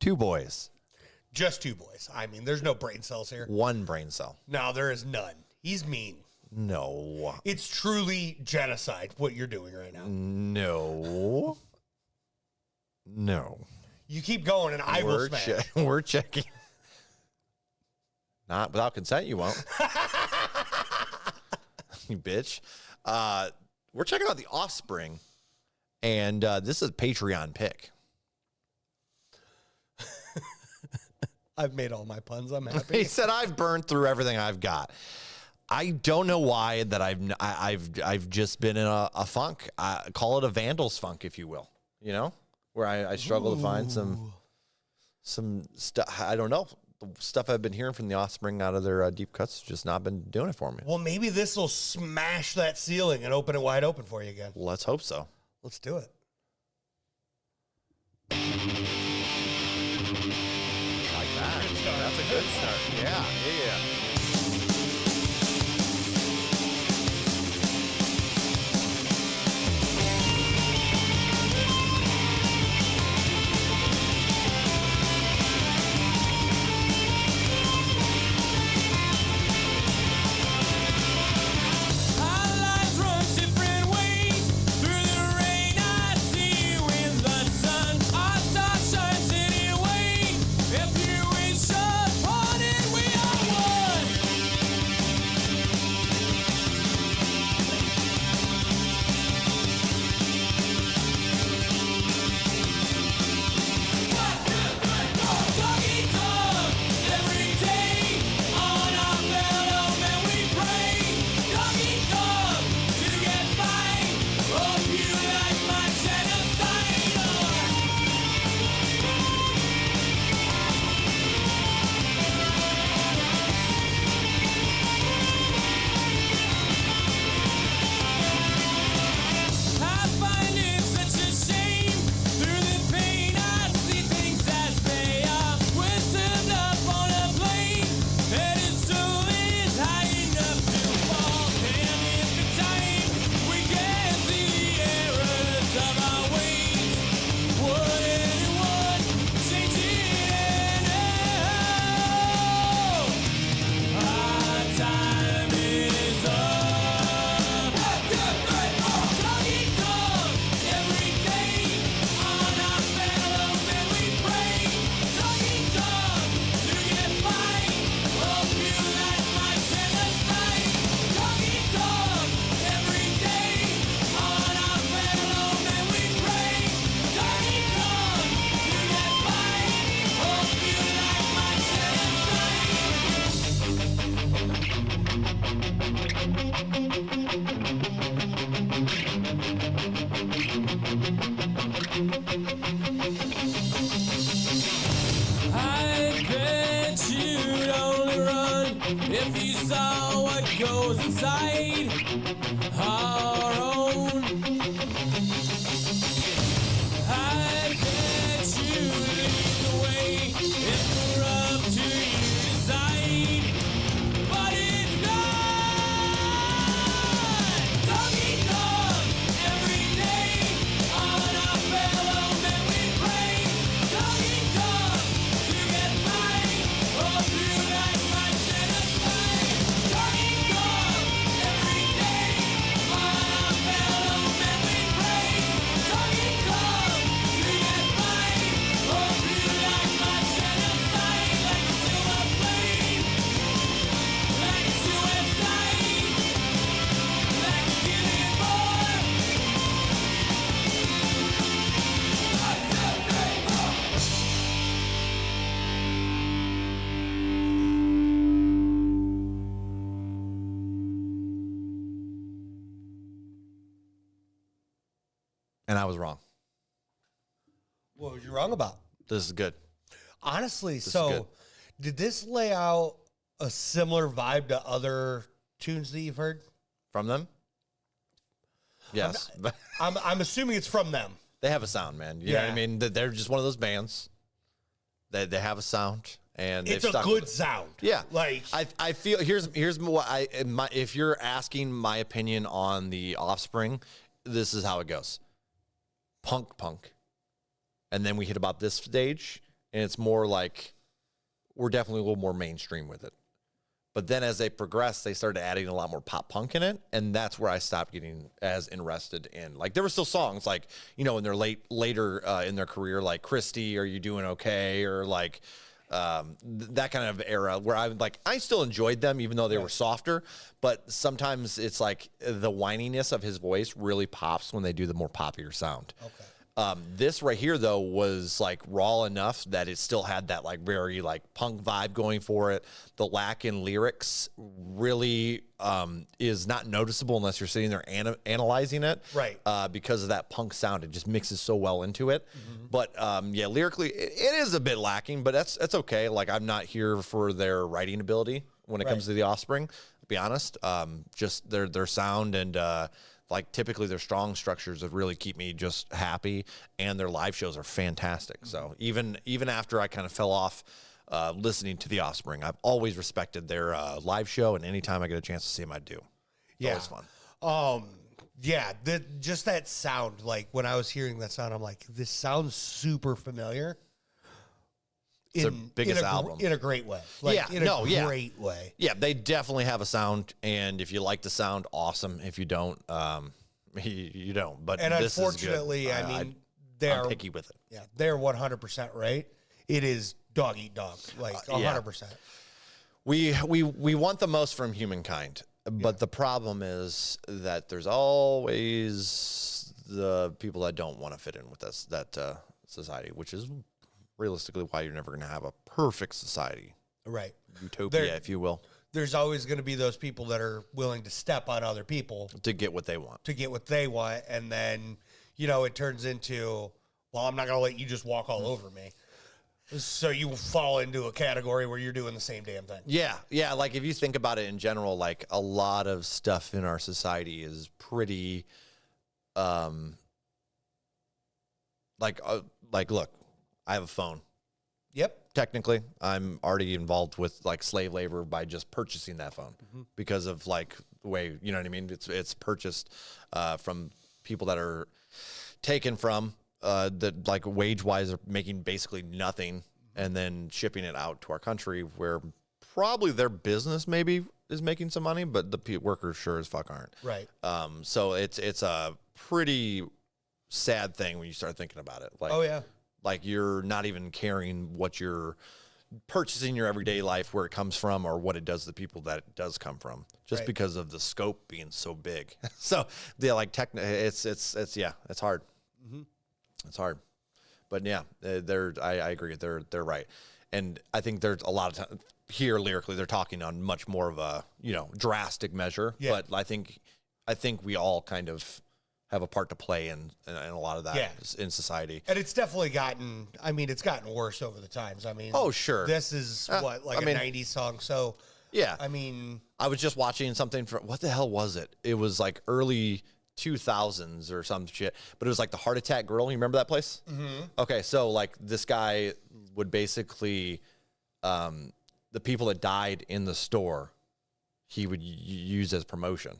2 boys. Just 2 boys. I mean, there's no brain cells here. 1 brain cell. No, there is none. He's mean. No. It's truly genocide, what you're doing right now. No. No. You keep going, and I will smash. We're checking. Not without consent, you won't. You bitch. We're checking out the Offspring, and this is a Patreon pick. I've made all my puns. I'm happy. He said, "I've burned through everything I've got." I don't know why that I've just been in a funk. Call it a Vandals funk, if you will. You know, where I struggle to find some stuff. I don't know. The stuff I've been hearing from the Offspring out of their deep cuts has just not been doing it for me. Well, maybe this will smash that ceiling and open it wide open for you again. Let's hope so. Let's do it. Like that. That's a good start. Yeah. goes inside our own. I bet you lead the way if we're up to you decide, but it's not. Doggy dog every day on our fellow men we pray. Doggy dog to get by. Oh, you like my genocide. Doggy dog every day on our fellow men we pray. Doggy dog to get by. Oh, you like my genocide. Like a silver flame, like a suicide, like a killing boy. And I was wrong. What was you wrong about? This is good. Honestly, is good. so did this lay out a similar vibe to other tunes that you've heard? From them? Yes. But I'm assuming it's from them. they have a sound, man. You know what Yeah. I mean? They're just one of those bands. They have a sound, and they've It's a stuck good with it. sound. Yeah, Like I feel here's what if you're asking my opinion on the Offspring, this is how it goes: punk, and then we hit about this stage, and it's more like we're definitely a little more mainstream with it. But then as they progressed, they started adding a lot more pop punk in it, and that's where I stopped getting as interested in. Like, there were still songs like, you know, in their later in their career, like Christy, Are You Doing Okay, or like that kind of era where I still enjoyed them even though they were softer, but sometimes it's like the whininess of his voice really pops when they do the more poppier sound. Okay. This right here though was like raw enough that it still had that like very like punk vibe going for it. The lack in lyrics really is not noticeable unless you're sitting there analyzing it, Right. because of that punk sound. It just mixes so well into it. But yeah, lyrically it is a bit lacking, but that's okay. Like, I'm not here for their writing ability when it comes to the Offspring, to be honest. Just their sound and like typically their strong structures that really keep me just happy, and their live shows are fantastic. So even after I kind of fell off listening to the Offspring, I've always respected their live show, and anytime I get a chance to see them, I do. It's always fun. Yeah, just that sound. Like, when I was hearing that sound, I'm like, this sounds super familiar. It's their biggest album. In a great way. Like, Yeah, in a great way. Yeah, they definitely have a sound, and if you like the sound, awesome. If you don't, you don't. But And this unfortunately, is good. I mean, I'm they're picky with it. Yeah, they're 100% right. It is dog eat dog, like 100%. We want the most from humankind, but the problem is that there's always the people that don't want to fit in with us, that society, which is realistically why you're never going to have a perfect society. Right. Utopia, if you will. There's always going to be those people that are willing to step on other people To get what they want. And then, you know, it turns into, well, I'm not going to let you just walk all over me. So you fall into a category where you're doing the same damn thing. Yeah. Yeah. Like, if you think about it in general, like, a lot of stuff in our society is pretty, like, look, I have a phone. Yep. Technically, I'm already involved with like slave labor by just purchasing that phone because of like the way, you know what I mean? It's purchased from people that are taken from that like wage wise are making basically nothing and then shipping it out to our country where probably their business maybe is making some money, but the workers sure as fuck aren't. Right. So it's a pretty sad thing when you start thinking about it. Like, Oh, yeah. like, you're not even caring what you're purchasing your everyday life, where it comes from, or what it does to the people that it does come from, just Right. because of the scope being so big. So yeah, like it's hard. It's hard, but yeah, I agree. They're right, and I think there's a lot of time here lyrically they're talking on much more of a, you know, drastic measure. Yeah. But I think we all kind of have a part to play in a lot of that in society. And it's definitely gotten, I mean, it's gotten worse over the times. I mean, Oh, sure. This is a 90s song. So, Yeah. I mean, I was just watching something from, what the hell was it? It was like early 2000s or some shit, but it was like the Heart Attack Grill. You remember that place? Mm-hmm. Okay, so like this guy would basically, the people that died in the store, he would use as promotion.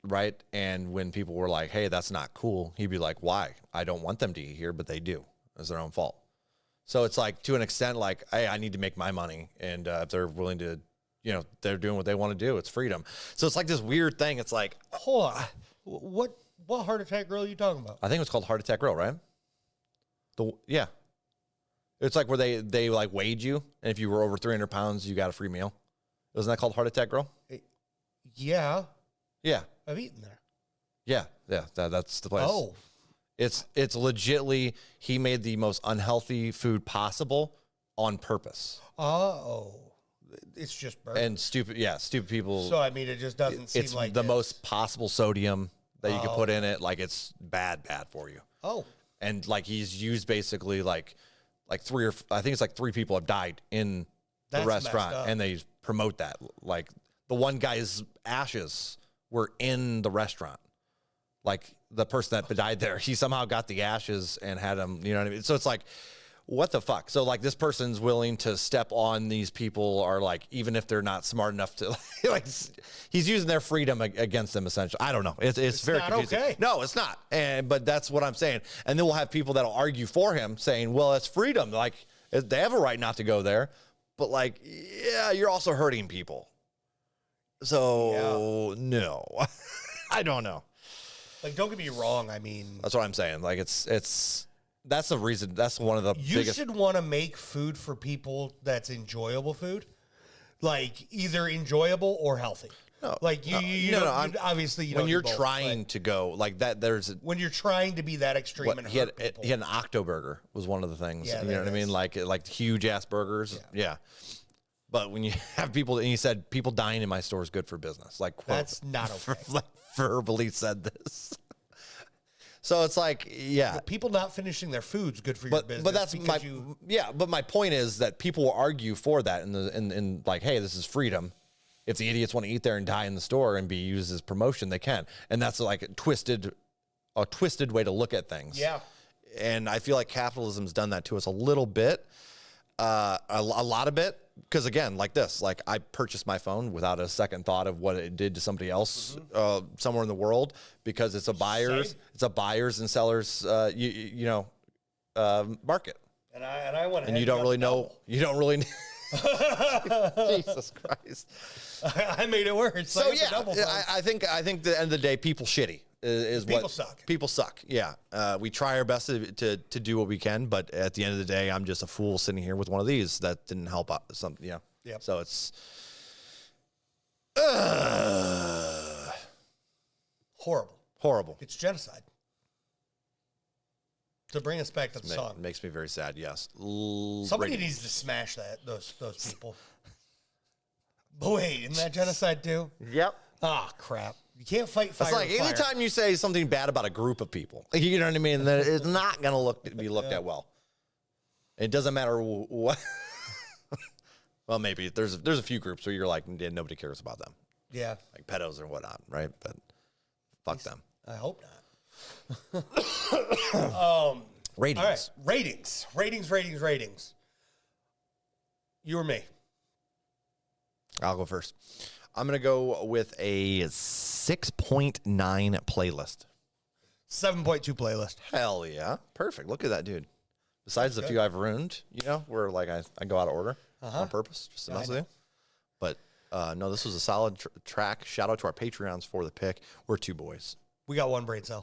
Right? And when people were like, hey, that's not cool, he'd be like, why? I don't want them to eat here, but they do. It's their own fault. So it's like, to an extent, like, hey, I need to make my money. And if they're willing to, you know, they're doing what they want to do. It's freedom. So it's like this weird thing. It's like, hold on. What Heart Attack Grill are you talking about? I think it was called Heart Attack Grill, right? Yeah. It's like where they like weighed you. And if you were over 300 pounds, you got a free meal. Wasn't that called Heart Attack Grill? Yeah. Yeah. I've eaten there. Yeah. That's the place. Oh. It's legitly, he made the most unhealthy food possible on purpose. Oh. It's just burgers. And stupid people. So, I mean, it just doesn't seem it's like the most possible sodium that you can put in it. Like, it's bad for you. Oh. And like, he's used basically like I think it's like 3 people have died in the That's restaurant, messed up. and they promote that. Like, the one guy's ashes were in the restaurant. Like, the person that died there, he somehow got the ashes and had them, you know what I mean? So it's like, what the fuck? So like this person's willing to step on these people, or like even if they're not smart enough to like he's using their freedom against them essentially. I don't know. It's very not confusing. okay. No, it's not. But that's what I'm saying. And then we'll have people that'll argue for him, saying, "Well, it's freedom. Like they have a right not to go there." But like, yeah, you're also hurting people. So no, I don't know. Like, don't get me wrong. I mean, That's what I'm saying. Like it's. That's the reason. That's one of the you biggest. should want to make food for people that's enjoyable food, like either enjoyable or healthy. No, like you obviously you when don't you're do both, trying to go like that. There's when you're trying to be that extreme what and he had. hurt people. He had an Octoburger was one of the things. Yeah, you know what I mean? Like huge ass burgers. Yeah. But when you have people, and he said people dying in my store is good for business. Like quote, That's not okay. like verbally said this. So it's like, yeah. People not finishing their food's good for your business. But that's because my But my point is that people will argue for that in like, hey, this is freedom. If the idiots want to eat there and die in the store and be used as promotion, they can. And that's like a twisted way to look at things. Yeah. And I feel like capitalism's done that to us a little bit, a lot of it. Because again, like this, like I purchased my phone without a second thought of what it did to somebody else somewhere in the world, because it's a buyers and sellers, market. And I want to. And you don't really know. You don't really. Jesus Christ. I made it worse. So yeah, I think at the end of the day, people shitty is People what suck. People suck. Yeah, we try our best to do what we can, but at the end of the day, I'm just a fool sitting here with one of these that didn't help out. Something, yeah. Yep. So it's horrible. It's genocide. To bring us back to the song, Makes me very sad. Yes. Somebody needs to smash those people. But wait, isn't that genocide too? Yep. Ah, crap. You can't fight fire. It's like with fire. anytime you say something bad about a group of people, you know what I mean, that it's not going to be looked at well. It doesn't matter what. Well, maybe there's a few groups where you're like, nobody cares about them, Yeah. like pedos or whatnot, right? But fuck them. I hope not. Ratings. All right. Ratings. You or me? I'll go first. I'm going to go with a 6.9 playlist. 7.2 playlist. Hell yeah. Perfect. Look at that, dude. Besides the few I've ruined, where like I go out of order on purpose, just to mess with you. But no, this was a solid track. Shout out to our Patreons for the pick. We're two boys. We got one brain cell.